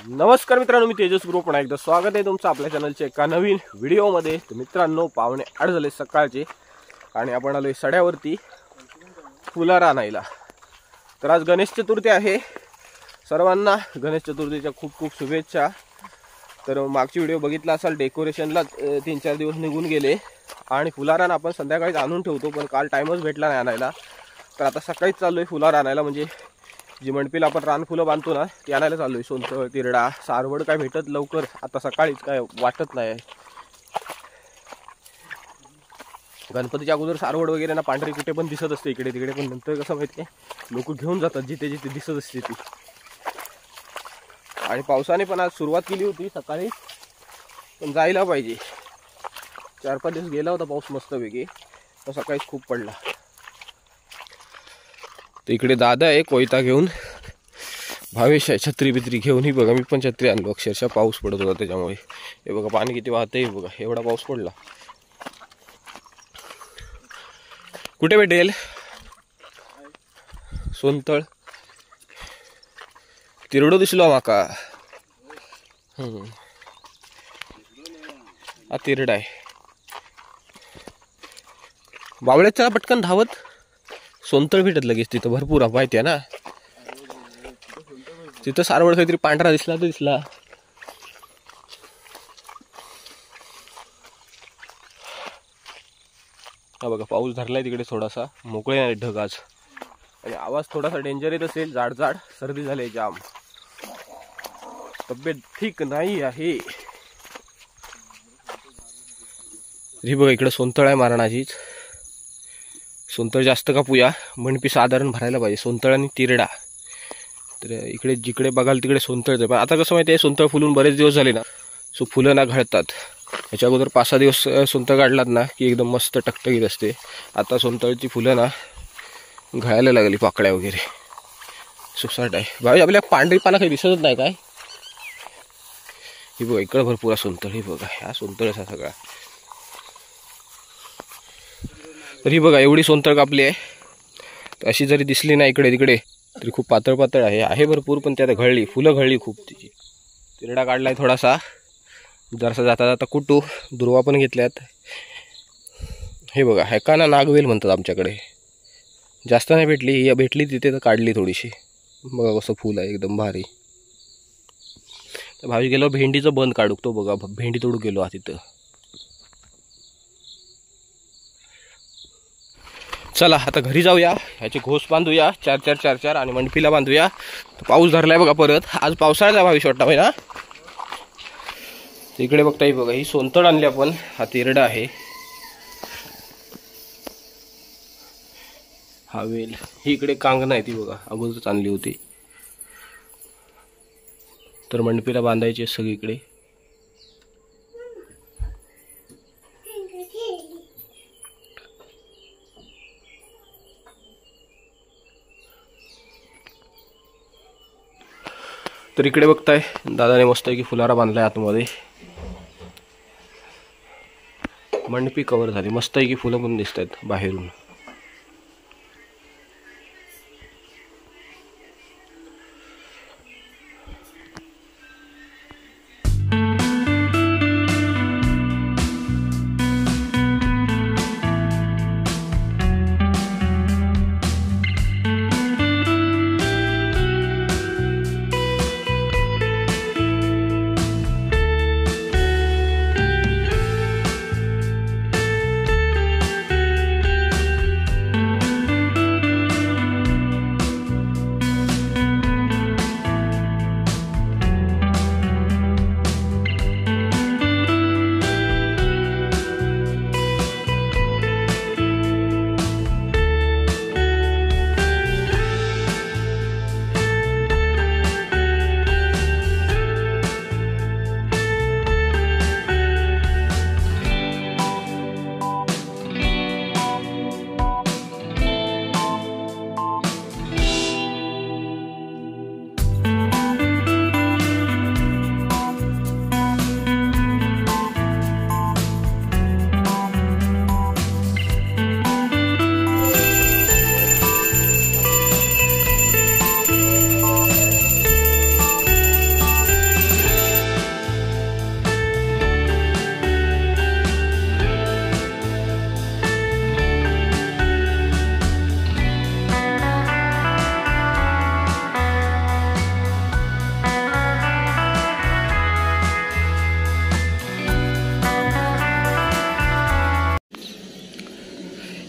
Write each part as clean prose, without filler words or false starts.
नमस्कार मित्रांनो, मी तेजस गुरु पुन्हा एकदा स्वागत आहे तुमचं आपल्या चॅनलच्या एका नवीन व्हिडिओमध्ये। तर मित्रांनो, 7:45 झाले सकाळचे आणि आपण आलोय सड्यावरती फुलारा आणायला। तर आज गणेश चतुर्थी आहे, सर्वांना गणेश चतुर्थीच्या खूप खूप शुभेच्छा। तर मागची व्हिडिओ बघितला असाल, डेकोरेशनला 3-4 दिवस निघून गेले आणि फुलारान आपण संध्याकाळीच आणून ठेवतो, पण काल टाइमच भेटला नाही आणायला। तर आता सकाळीच चाललोय फुलारा आणायला, म्हणजे जी मंडपीला आपण रानफुलं बांधतो ना ती आणायला चाललोय। सोनतळ, तिरडा, सारवड काय भेटत लवकर आता सकाळीच काय वाटत नाही। गणपतीच्या अगोदर सारवड वगैरे ना पांढरी कुठे पण दिसत असते इकडे तिकडे, पण नंतर कसं माहिती आहे लोक घेऊन जातात जिथे जिथे दिसत असते ती। आणि पावसाने पण आज सुरुवात केली होती सकाळी, पण जायला पाहिजे। 4-5 दिवस गेला होता पाऊस मस्तपैकी, पण सकाळीच खूप पडला। तर इकडे दादा आहे कोयता घेऊन, भावेश आहे छत्री बित्री घेऊन। ही बघा, मी पण छत्री आणलो, अक्षरशः पाऊस पडत होता त्याच्यामुळे। हे बघा पाणी किती वाहतंय, बघा एवढा पाऊस पडला। कुठे भेटेल सोनतळ? तिरडो दिसलो माका। हा तिरडा आहे। बावळ्याचा पटकन धावत सोनतळ भेटत लगेच, तिथं भरपूर माहिती आहे ना। तिथं सारवड काहीतरी पांढरा दिसला तर दिसला। हा बघा पाऊस धरलाय तिकडे, थोडासा मोकळे नाही ढग आज, आणि आवाज थोडासा डेंजर येत असेल, जाड जाड सर्दी झाली जाम, तब्येत ठीक नाही आहे। ही बघा इकडे सोनतळ आहे मारणाचीच। सोनतळ जास्त कापूया, मंडपी साधारण भरायला पाहिजे, सोनतळ आणि तिरडा। तर इकडे जिकडे बघाल तिकडे सोनतळच आहे, पण आता कसं माहिती आहे सोनतळ फुलून बरेच दिवस झाले ना, सो फुलं ना घळतात। ह्याच्या अगोदर 5-6 दिवस सोनतळ काढलात ना की एकदम मस्त टकटकीत असते। आता सोनतळची फुलं ना घळायला लागली, पाकळ्या वगैरे सुसाट आहे। भावी आपल्या पांढरी पानं काही दिसतच नाही काय? ही बघा इकडं भरपूर सोनतळ, ही बघा ह्या सोनतळच हा सगळा। तर ही बघा एवढी सोनतळ कापली आहे, अशी जरी दिसली ना इकडे तिकडे तरी खूप पातळ पातळ आहे भरपूर, पण त्यात घळली, फुलं घळली खूप तिची। तिरडा काढलाय थोडासा, जरासा जाता जाता कुटू, दुर्वा पण घेतल्यात। हे बघा ह्याका ना नागवेल म्हणतात आमच्याकडे, जास्त नाही भेटली, भेटली तिथे तर काढली थोडीशी। बघा कसं फुल आहे एकदम भारी। तर भावी गेलो भेंडीचं बंद काढू, तो बघा भेंडी तोडू गेलो हा तिथं। चला आता घरी जाऊया, ह्याचे घोस बांधूया 4-4 आणि मंडपीला बांधूया। पाऊस धरलाय बघा परत, आज पावसाळ्याचा भावी शॉट आहे ना। इकडे बघताय बघा ही सोनतळ आणली आपण, हा तिरडा आहे, हा वेल, ही इकडे कांगण आहे ती बघा अगोदरच आणली होती। तर मंडपीला बांधायची सगळीकडे। तर इकडे बघताय दादाने मस्त आहे की फुलारा बांधलाय आतमध्ये, मंडपी कव्हर झाली मस्त आहे की, फुलं पण दिसत आहेत बाहेरून।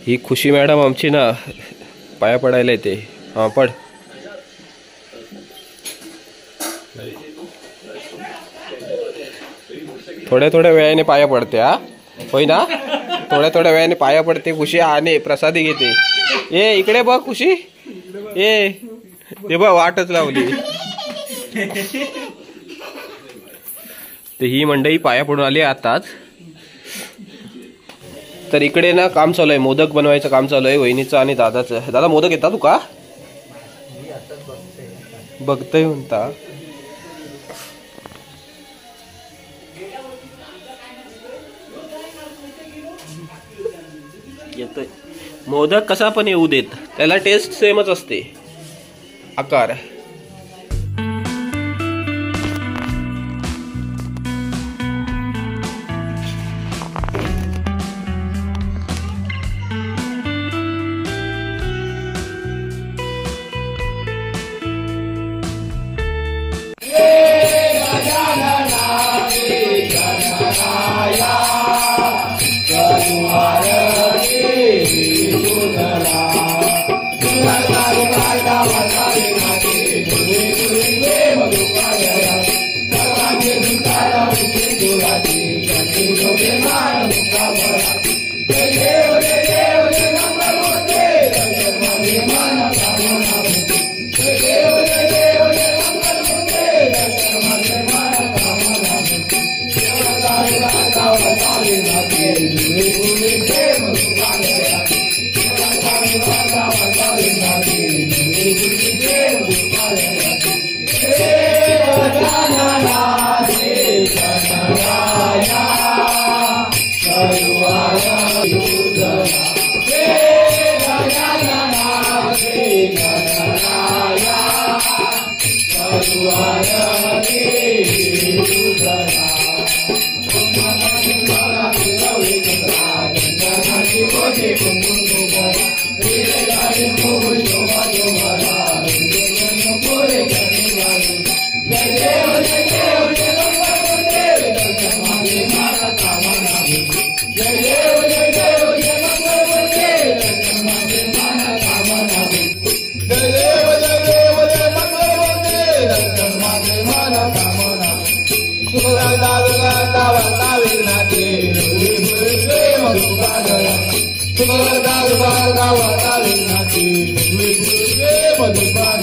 ही खुशी मॅडम आमची ना पाया पडायला येते. हा पड. थोड्या थोड्या वेळाने पाया पडते. हा होय ना, थोड्या थोड्या वेळाने पाया पडते खुशी आणि प्रसादी घेते. ए इकडे बघ खुशी, ए ते बघ वाटच लावली. तर ही मंडळी पाया पडून आली आताच. तर इकडे ना काम चालू आहे, मोदक बनवायचं काम चालू आहे वहिनीचं आणि दादाचं. दादा मोदक येतात तू का बघतोय म्हणता. येतोय मोदक कसा पण येऊ देत, त्याला टेस्ट सेमच असते. आकार Mother